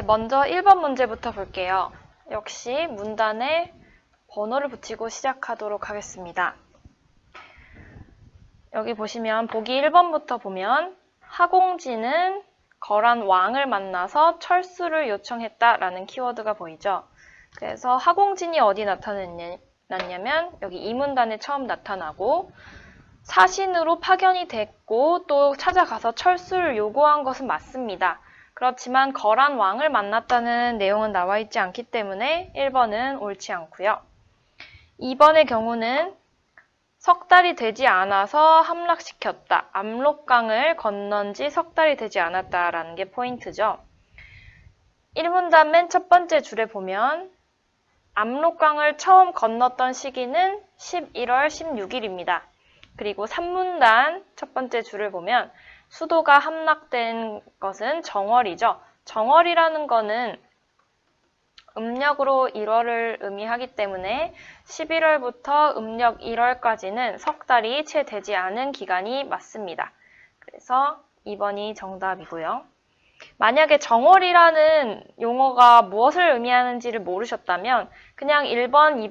먼저 1번 문제부터 볼게요. 역시 문단에 번호를 붙이고 시작하도록 하겠습니다. 여기 보시면 보기 1번부터 보면 하공진은 거란 왕을 만나서 철수를 요청했다라는 키워드가 보이죠. 그래서 하공진이 어디 나타났냐면 여기 이 문단에 처음 나타나고 사신으로 파견이 됐고 또 찾아가서 철수를 요구한 것은 맞습니다. 그렇지만 거란 왕을 만났다는 내용은 나와 있지 않기 때문에 1번은 옳지 않고요. 2번의 경우는 석 달이 되지 않아서 함락시켰다. 압록강을 건넌 지 석 달이 되지 않았다라는 게 포인트죠. 1문단 맨 첫 번째 줄에 보면 압록강을 처음 건넜던 시기는 11월 16일입니다. 그리고 3문단 첫 번째 줄을 보면 수도가 함락된 것은 정월이죠. 정월이라는 거는 음력으로 1월을 의미하기 때문에 11월부터 음력 1월까지는 석 달이 채 되지 않은 기간이 맞습니다. 그래서 2번이 정답이고요. 만약에 정월이라는 용어가 무엇을 의미하는지를 모르셨다면 그냥 1번,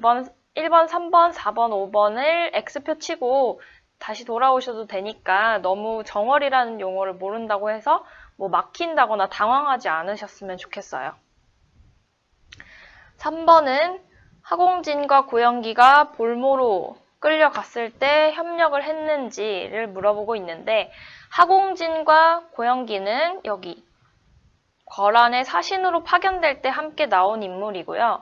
3번, 4번, 5번을 X표 치고 다시 돌아오셔도 되니까 너무 정월이라는 용어를 모른다고 해서 막힌다거나 당황하지 않으셨으면 좋겠어요. 3번은 하공진과 고영기가 볼모로 끌려갔을 때 협력을 했는지를 물어보고 있는데 하공진과 고영기는 여기 거란의 사신으로 파견될 때 함께 나온 인물이고요.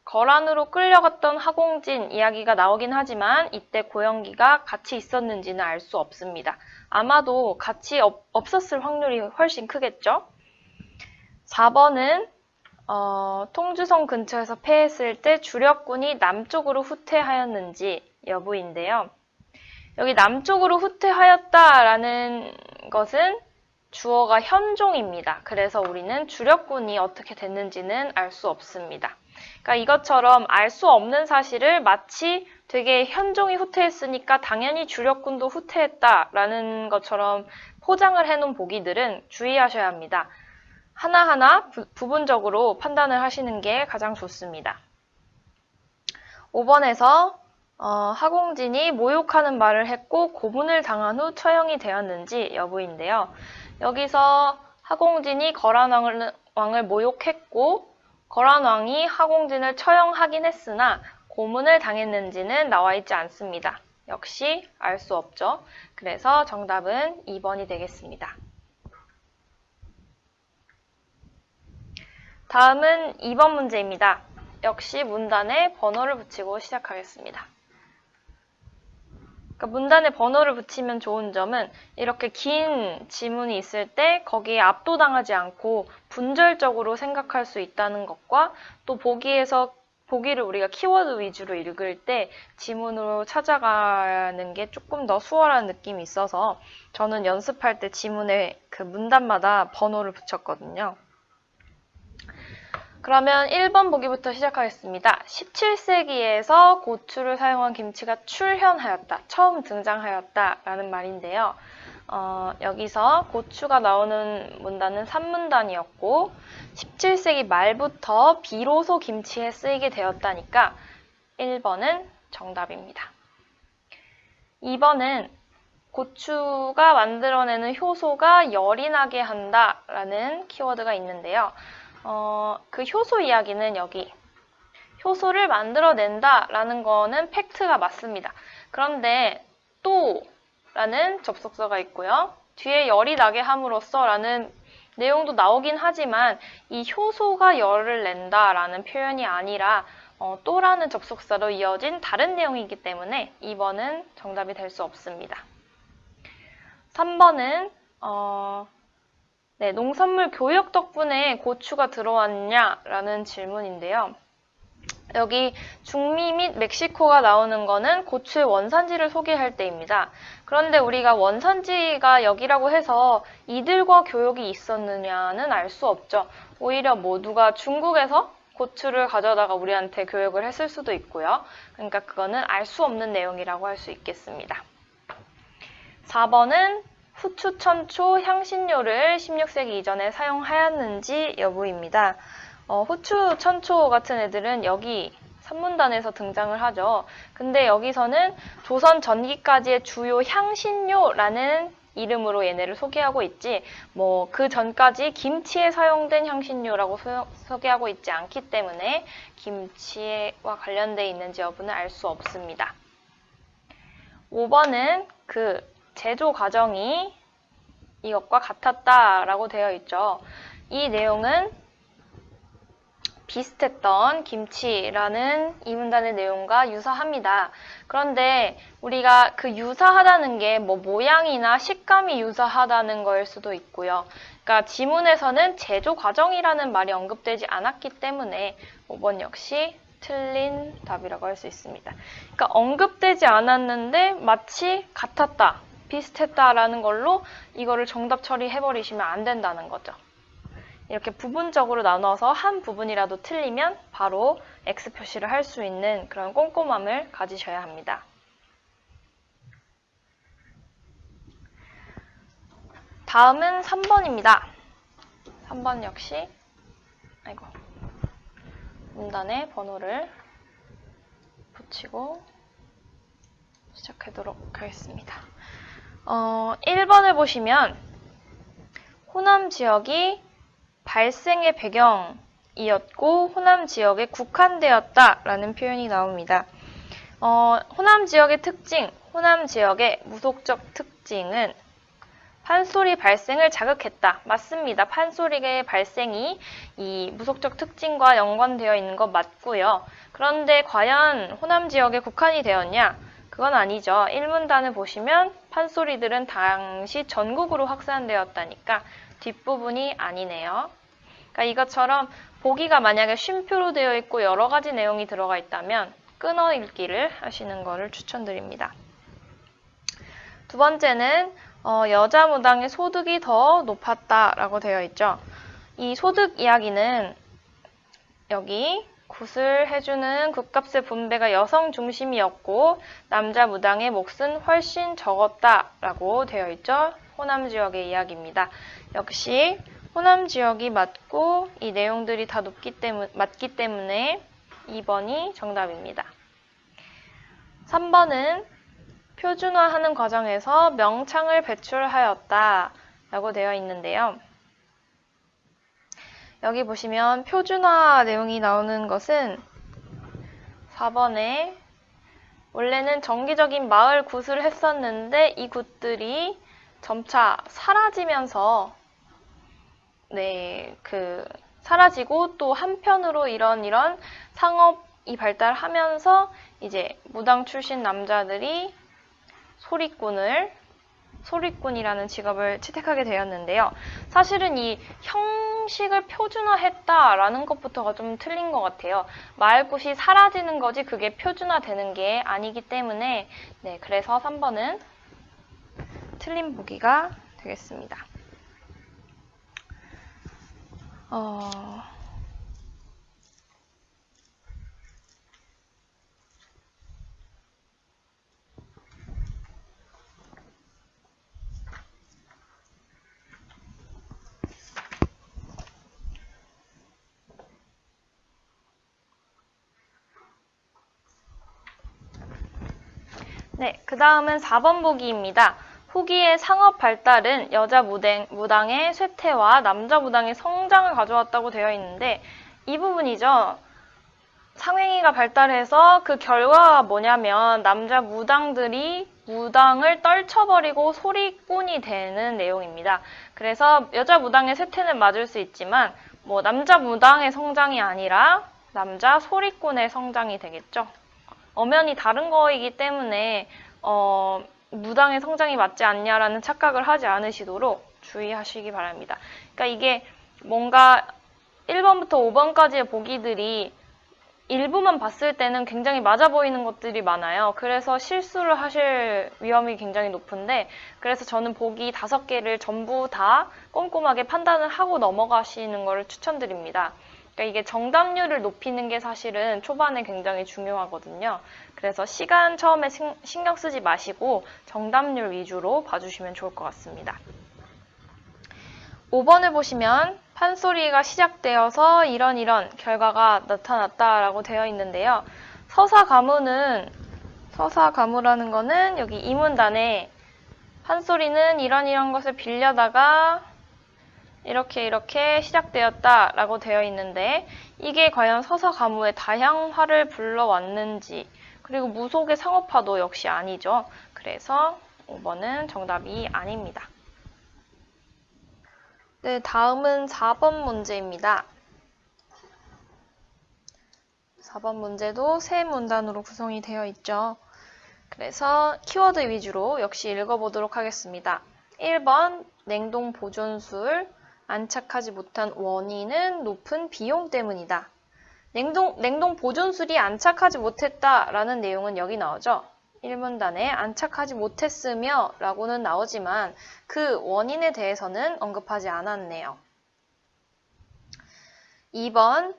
거란으로 끌려갔던 하공진 이야기가 나오긴 하지만 이때 고영기가 같이 있었는지는 알 수 없습니다. 아마도 같이 없었을 확률이 훨씬 크겠죠? 4번은 통주성 근처에서 패했을 때 주력군이 남쪽으로 후퇴하였는지 여부인데요. 여기 남쪽으로 후퇴하였다라는 것은 주어가 현종입니다. 그래서 우리는 주력군이 어떻게 됐는지는 알 수 없습니다. 그러니까 이것처럼 알 수 없는 사실을 마치 되게 현종이 후퇴했으니까 당연히 주력군도 후퇴했다라는 것처럼 포장을 해놓은 보기들은 주의하셔야 합니다. 하나하나 부분적으로 판단을 하시는 게 가장 좋습니다. 5번에서 하공진이 모욕하는 말을 했고 고문을 당한 후 처형이 되었는지 여부인데요. 여기서 하공진이 거란왕을 모욕했고 거란왕이 하공진을 처형하긴 했으나 고문을 당했는지는 나와 있지 않습니다. 역시 알 수 없죠. 그래서 정답은 2번이 되겠습니다. 다음은 2번 문제입니다. 역시 문단에 번호를 붙이고 시작하겠습니다. 그러니까 문단에 번호를 붙이면 좋은 점은 이렇게 긴 지문이 있을 때 거기에 압도당하지 않고 분절적으로 생각할 수 있다는 것과 또 보기를 우리가 키워드 위주로 읽을 때 지문으로 찾아가는 게 조금 더 수월한 느낌이 있어서 저는 연습할 때 지문에 그 문단마다 번호를 붙였거든요. 그러면 1번 보기부터 시작하겠습니다. 17세기에서 고추를 사용한 김치가 출현하였다, 처음 등장하였다 라는 말인데요. 여기서 고추가 나오는 문단은 3문단이었고 17세기 말부터 비로소 김치에 쓰이게 되었다니까 1번은 정답입니다. 2번은 고추가 만들어내는 효소가 열이 나게 한다 라는 키워드가 있는데요. 그 효소 이야기는 여기 효소를 만들어낸다 라는 거는 팩트가 맞습니다. 그런데 또 라는 접속사가 있고요. 뒤에 열이 나게 함으로써 라는 내용도 나오긴 하지만 이 효소가 열을 낸다 라는 표현이 아니라 또 라는 접속사로 이어진 다른 내용이기 때문에 2번은 정답이 될 수 없습니다. 3번은 농산물 교역 덕분에 고추가 들어왔냐라는 질문인데요. 여기 중미 및 멕시코가 나오는 거는 고추의 원산지를 소개할 때입니다. 그런데 우리가 원산지가 여기라고 해서 이들과 교역이 있었느냐는 알 수 없죠. 오히려 누가 중국에서 고추를 가져다가 우리한테 교역을 했을 수도 있고요. 그러니까 그거는 알 수 없는 내용이라고 할 수 있겠습니다. 4번은 후추, 천초, 향신료를 16세기 이전에 사용하였는지 여부입니다. 후추, 천초 같은 애들은 여기 산문단에서 등장을 하죠. 근데 여기서는 조선 전기까지의 주요 향신료라는 이름으로 얘네를 소개하고 있지, 뭐 그 전까지 김치에 사용된 향신료라고 소개하고 있지 않기 때문에 김치와 관련돼 있는지 여부는 알 수 없습니다. 5번은 그 제조 과정이 이것과 같았다라고 되어 있죠. 이 내용은 비슷했던 김치라는 이 문단의 내용과 유사합니다. 그런데 우리가 그 유사하다는 게 뭐 모양이나 식감이 유사하다는 거일 수도 있고요. 그러니까 지문에서는 제조 과정이라는 말이 언급되지 않았기 때문에 5번 역시 틀린 답이라고 할 수 있습니다. 그러니까 언급되지 않았는데 마치 같았다, 비슷했다라는 걸로 이거를 정답 처리해버리시면 안 된다는 거죠. 이렇게 부분적으로 나눠서 한 부분이라도 틀리면 바로 X 표시를 할 수 있는 그런 꼼꼼함을 가지셔야 합니다. 다음은 3번입니다. 3번 역시 문단에 번호를 붙이고 시작하도록 하겠습니다. 1번을 보시면 호남 지역이 발생의 배경이었고 호남 지역에 국한되었다라는 표현이 나옵니다. 호남 지역의 특징, 호남 지역의 무속적 특징은 판소리 발생을 자극했다. 맞습니다. 판소리의 발생이 이 무속적 특징과 연관되어 있는 것 맞고요. 그런데 과연 호남 지역에 국한이 되었냐? 그건 아니죠. 1문단을 보시면 판소리들은 당시 전국으로 확산되었다니까 뒷부분이 아니네요. 그러니까 이것처럼 보기가 만약에 쉼표로 되어 있고 여러 가지 내용이 들어가 있다면 끊어 읽기를 하시는 것을 추천드립니다. 두 번째는 여자 무당의 소득이 더 높았다라고 되어 있죠. 이 소득 이야기는 여기 굿을 해주는 굿값의 분배가 여성 중심이었고 남자 무당의 몫은 훨씬 적었다라고 되어 있죠. 호남 지역의 이야기입니다. 역시 호남 지역이 맞고 이 내용들이 다 맞기 때문에 2번이 정답입니다. 3번은 표준화하는 과정에서 명창을 배출하였다 라고 되어 있는데요. 여기 보시면 표준화 내용이 나오는 것은 4번에 원래는 정기적인 마을 굿을 했었는데 이 굿들이 점차 사라지면서 사라지고 또 한편으로 이런 상업이 발달하면서 이제 무당 출신 남자들이 소리꾼이라는 직업을 채택하게 되었는데요. 사실은 이 형식을 표준화했다라는 것부터가 좀 틀린 것 같아요. 마을굿이 사라지는 거지 그게 표준화되는 게 아니기 때문에 그래서 3번은 틀린 보기가 되겠습니다. 그 다음은 4번 보기입니다. 후기의 상업 발달은 여자 무당의 쇠퇴와 남자 무당의 성장을 가져왔다고 되어 있는데 이 부분이죠. 상행위가 발달해서 그 결과가 뭐냐면 남자 무당들이 무당을 떨쳐버리고 소리꾼이 되는 내용입니다. 그래서 여자 무당의 쇠퇴는 맞을 수 있지만 뭐 남자 무당의 성장이 아니라 남자 소리꾼의 성장이 되겠죠. 엄연히 다른 거이기 때문에 무당의 성장이 맞지 않냐라는 착각을 하지 않으시도록 주의하시기 바랍니다. 그러니까 이게 뭔가 1번부터 5번까지의 보기들이 일부만 봤을 때는 굉장히 맞아 보이는 것들이 많아요. 그래서 실수를 하실 위험이 굉장히 높은데 그래서 저는 보기 5개를 전부 다 꼼꼼하게 판단을 하고 넘어가시는 것을 추천드립니다. 그러니까 이게 정답률을 높이는 게 사실은 초반에 굉장히 중요하거든요. 그래서 시간 처음에 신경 쓰지 마시고 정답률 위주로 봐주시면 좋을 것 같습니다. 5번을 보시면 판소리가 시작되어서 이런 결과가 나타났다라고 되어 있는데요. 서사가무라는 거는 여기 이 문단에 판소리는 이런 것을 빌려다가 이렇게 시작되었다라고 되어 있는데 이게 과연 서사가무의 다향화를 불러왔는지 그리고 무속의 상업화도 역시 아니죠. 그래서 5번은 정답이 아닙니다. 네, 다음은 4번 문제입니다. 4번 문제도 세 문단으로 구성이 되어 있죠. 그래서 키워드 위주로 역시 읽어보도록 하겠습니다. 1번 냉동 보존술 안착하지 못한 원인은 높은 비용 때문이다. 냉동 보존술이 안착하지 못했다라는 내용은 여기 나오죠. 1문단에 안착하지 못했으며 라고는 나오지만 그 원인에 대해서는 언급하지 않았네요. 2번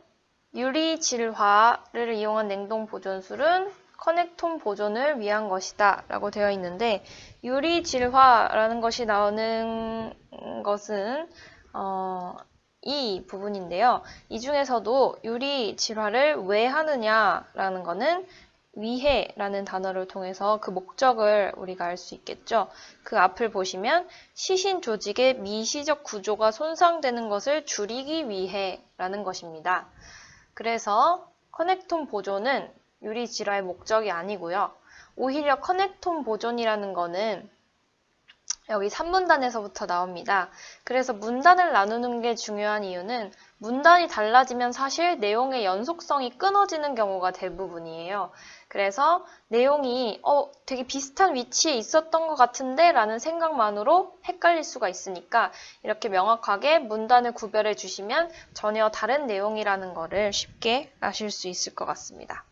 유리 질화를 이용한 냉동 보존술은 커넥톤 보존을 위한 것이다 라고 되어 있는데 유리 질화라는 것이 나오는 것은 이 부분인데요. 이 중에서도 유리 질화를 왜 하느냐라는 거는 위해라는 단어를 통해서 그 목적을 우리가 알 수 있겠죠. 그 앞을 보시면 시신 조직의 미시적 구조가 손상되는 것을 줄이기 위해라는 것입니다. 그래서 커넥톤 보존은 유리 질화의 목적이 아니고요. 오히려 커넥톤 보존이라는 거는 여기 3문단에서부터 나옵니다. 그래서 문단을 나누는 게 중요한 이유는 문단이 달라지면 사실 내용의 연속성이 끊어지는 경우가 대부분이에요. 그래서 내용이 되게 비슷한 위치에 있었던 것 같은데 라는 생각만으로 헷갈릴 수가 있으니까 이렇게 명확하게 문단을 구별해 주시면 전혀 다른 내용이라는 거를 쉽게 아실 수 있을 것 같습니다.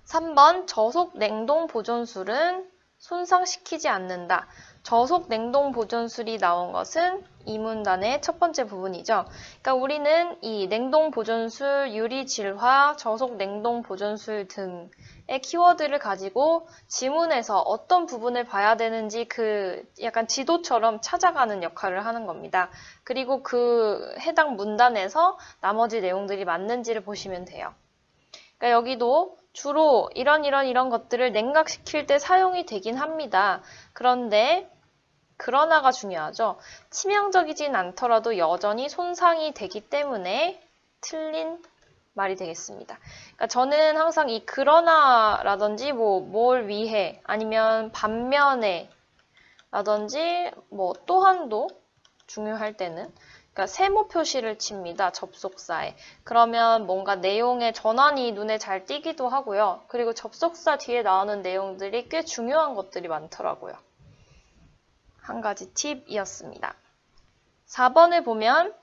3번 저속 냉동 보존술은 손상시키지 않는다. 저속 냉동 보존술이 나온 것은 이 문단의 첫 번째 부분이죠. 그러니까 우리는 이 냉동 보존술, 유리 질화, 저속 냉동 보존술 등의 키워드를 가지고 지문에서 어떤 부분을 봐야 되는지 그 약간 지도처럼 찾아가는 역할을 하는 겁니다. 그리고 그 해당 문단에서 나머지 내용들이 맞는지를 보시면 돼요. 그러니까 여기도 주로 이런 것들을 냉각시킬 때 사용이 되긴 합니다. 그러나가 중요하죠. 치명적이진 않더라도 여전히 손상이 되기 때문에 틀린 말이 되겠습니다. 그러니까 저는 항상 이 그러나라든지 뭘 위해 아니면 반면에 라든지 또한도 중요할 때는 그러니까 세모 표시를 칩니다. 접속사에. 그러면 뭔가 내용의 전환이 눈에 잘 띄기도 하고요. 그리고 접속사 뒤에 나오는 내용들이 꽤 중요한 것들이 많더라고요. 한 가지 팁이었습니다. 4번을 보면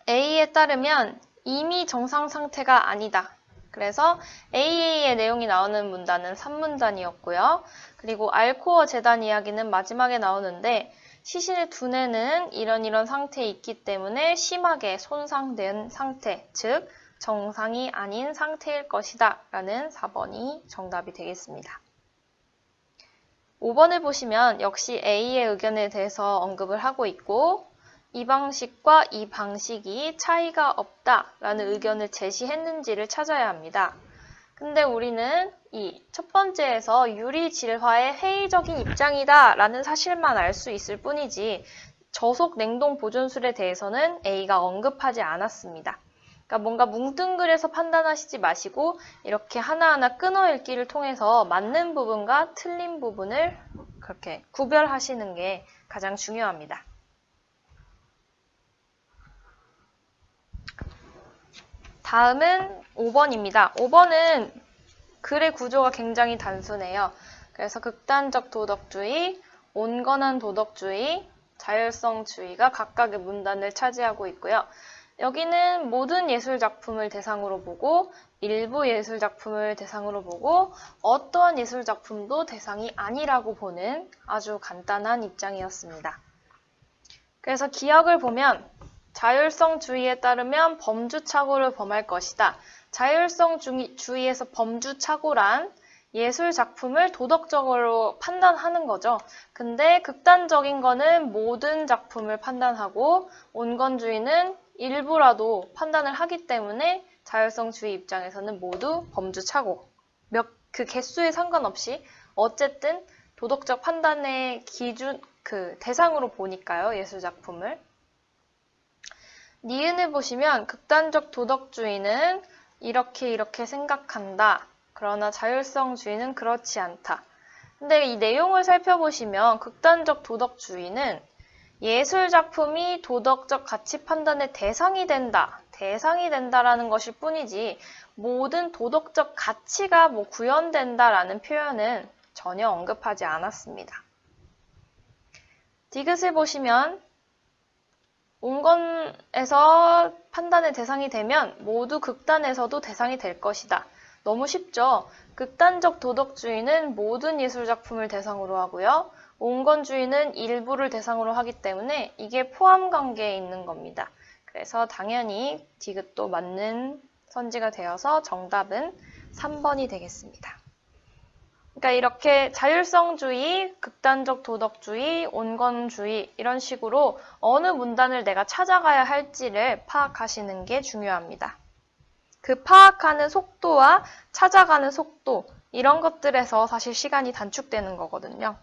A에 따르면 이미 정상 상태가 아니다. 그래서 AA의 내용이 나오는 문단은 3문단이었고요. 그리고 알코어 재단 이야기는 마지막에 나오는데 시신의 두뇌는 이런 상태에 있기 때문에 심하게 손상된 상태, 즉 정상이 아닌 상태일 것이다 라는 4번이 정답이 되겠습니다. 5번을 보시면 역시 A의 의견에 대해서 언급을 하고 있고 이 방식과 이 방식이 차이가 없다라는 의견을 제시했는지를 찾아야 합니다. 근데 우리는 이 첫 번째에서 유리 질화의 회의적인 입장이다 라는 사실만 알 수 있을 뿐이지 저속 냉동 보존술에 대해서는 A가 언급하지 않았습니다. 그러니까 뭔가 뭉뚱그려서 판단하시지 마시고 이렇게 하나하나 끊어 읽기를 통해서 맞는 부분과 틀린 부분을 그렇게 구별하시는 게 가장 중요합니다. 다음은 5번입니다. 5번은 글의 구조가 굉장히 단순해요. 그래서 극단적 도덕주의, 온건한 도덕주의, 자율성주의가 각각의 문단을 차지하고 있고요. 여기는 모든 예술작품을 대상으로 보고 일부 예술작품을 대상으로 보고 어떠한 예술작품도 대상이 아니라고 보는 아주 간단한 입장이었습니다. 그래서 기억을 보면 자율성주의에 따르면 범주착오를 범할 것이다. 자율성주의에서 범주착오란 예술 작품을 도덕적으로 판단하는 거죠. 근데 극단적인 거는 모든 작품을 판단하고 온건주의는 일부라도 판단을 하기 때문에 자율성주의 입장에서는 모두 범주착오. 그 개수에 상관없이 어쨌든 도덕적 판단의 기준, 대상으로 보니까요, 예술 작품을. 니은을 보시면 극단적 도덕주의는 이렇게 생각한다. 그러나 자율성주의는 그렇지 않다. 근데 이 내용을 살펴보시면 극단적 도덕주의는 예술 작품이 도덕적 가치 판단의 대상이 된다라는 것일 뿐이지 모든 도덕적 가치가 구현된다라는 표현은 전혀 언급하지 않았습니다. 디귿을 보시면 온건에서 판단의 대상이 되면 모두 극단에서도 대상이 될 것이다. 너무 쉽죠? 극단적 도덕주의는 모든 예술작품을 대상으로 하고요. 온건주의는 일부를 대상으로 하기 때문에 이게 포함관계에 있는 겁니다. 그래서 당연히 디귿도 맞는 선지가 되어서 정답은 3번이 되겠습니다. 그러니까 이렇게 자율성주의, 극단적 도덕주의, 온건주의 이런 식으로 어느 문단을 내가 찾아가야 할지를 파악하시는 게 중요합니다. 그 파악하는 속도와 찾아가는 속도 이런 것들에서 사실 시간이 단축되는 거거든요.